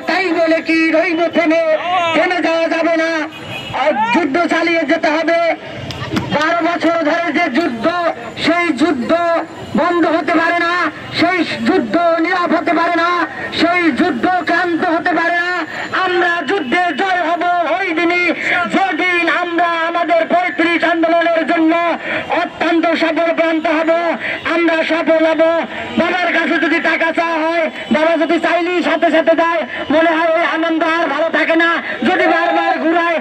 তাই বলে কি রইব থেমে যাওয়া যাবে না, যুদ্ধ চালিয়ে যেতে হবে। 12 বছর ধরে যে যুদ্ধ, সেই যুদ্ধ বন্ধ হতে পারে না, সেই যুদ্ধ নীরব হতে পারে না, সেই যুদ্ধ ক্লান্ত হতে পারে না। আমরা যুদ্ধে জয় হব ওই দিনই যেদিন আমরা আমাদের 35 আন্দোলনের জন্য অত্যন্ত সফল প্রান্ত হব। আমরা সফল হব। বাবার কাছে যদি টাকা চাওয়া হয়, বাবা যদি চাইলেই সাথে সাথে দেয়, মনে হয় ওই আনন্দ আর ভালো থাকে না। যদি বারবার ঘুরায়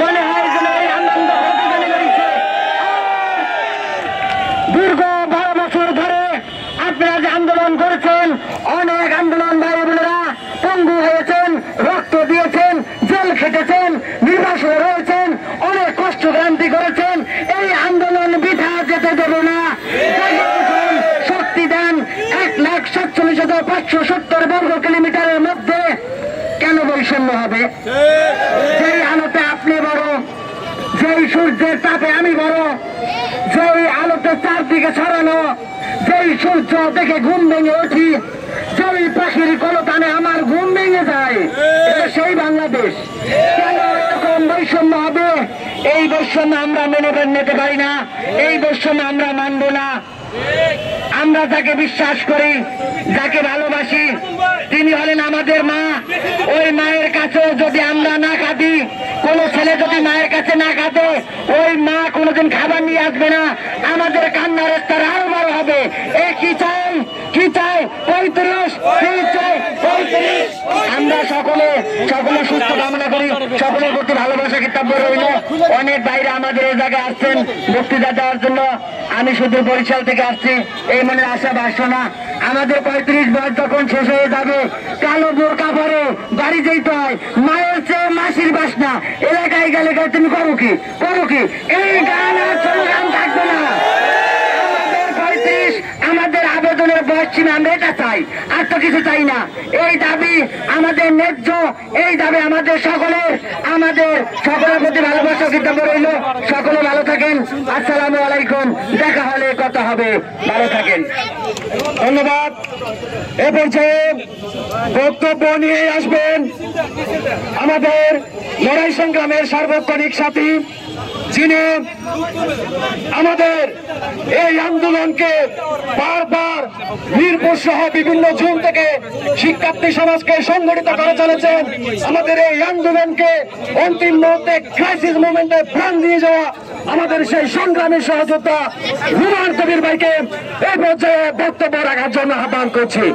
মনে হয় যেন ওই আনন্দ দীর্ঘ 12 বছর ধরে আপনারা যে আন্দোলন করেছেন, অনেক আন্দোলন ভাই বোনেরা পঙ্গু হয়েছেন, রক্ত দিয়েছেন, জেল খেটেছেন, নির্বাসনে রয়েছেন, অনেক কষ্ট ক্রান্তি করেছেন। এই আন্দোলন বৃথা যেতে দেবে না। শক্তি দেন। 1,47,570 বর্গ কিলোমিটারের মধ্যে কেন বৈষম্য হবে? যেই আলোতে আপনি বড়, যেই সূর্যের তাপে আমি বড়, যেই আলোতে চারদিকে ছড়ানো, যেই সূর্য দেখে ঘুম ভেঙে উঠি, যেই পাখির কলতানে আমার ঘুম ভেঙে যায়, এটা সেই বাংলাদেশ। কেন এরকম বৈষম্য হবে? এই বৈষম্য আমরা মেনে নিতে পারি না, এই বৈষম্য আমরা মানব না। আমরা যাকে বিশ্বাস করি, যাকে ভালোবাসি, তিনি হলেন আমাদের মা। ওই মায়ের কাছে যদি আমরা না কাঁদি, কোন ছেলে যদি মায়ের কাছে না কাঁদে, ওই মা কোনোদিন খাবার নিয়ে আসবে না। আমাদের কান্নার স্তর আরো বড় হবে। কি চাই? 35 আমরা সকলে সুস্থ কামনা করি। সকলের প্রতি ভালোবাসা কর্তব্য রইল। অনেক বাইরে আমাদের এই জায়গায় আসছেন বক্তৃতা দেওয়ার জন্য। আমি শুধু বরিশাল থেকে আসছি, এই মনে আশা বাসনা। আমাদের 35 বয়স যখন শেষ হয়ে যাবে, কালো বোরকা পরে বাড়ি যেতে হয়, মায়ের চেয়ে মাসির বাসনা। এলাকায় গেলে তুমি করো কি? এই গান আর গান থাকবে না। আমাদের আবেদনের বয়স সীমা আমরা এটা চাই, আর তো কিছু চাই না। এই দাবি আমাদের ন্যায্য, এই দাবি আমাদের সকলের প্রতি ভালোবাসা কর্তব্য রইল। সকলে ভালো থাকেন। আসসালামু আলাইকুম। দেখা হলে কথা হবে। ভালো থাকেন। ধন্যবাদ। এ পর্যায়ে বক্তব্য নিয়ে আসবেন আমাদের লড়াই সংগ্রামের সার্বক্ষণিক সাথী, যিনি আমাদের এই আন্দোলনকে বারবার মিরপুর সহ বিভিন্ন জোন থেকে শিক্ষার্থী সমাজকে সংগঠিত করে চলেছেন। আমাদের এই আন্দোলনকে অন্তিম মুহূর্তে ক্রাইসিস মোমেন্টে প্রাণ দিয়ে যাওয়া আমাদের সেই সংগ্রামী সহযোদ্ধা রুমান কবির ভাইকে এই পর্যায়ে বক্তব্য রাখার জন্য আহ্বান করছি।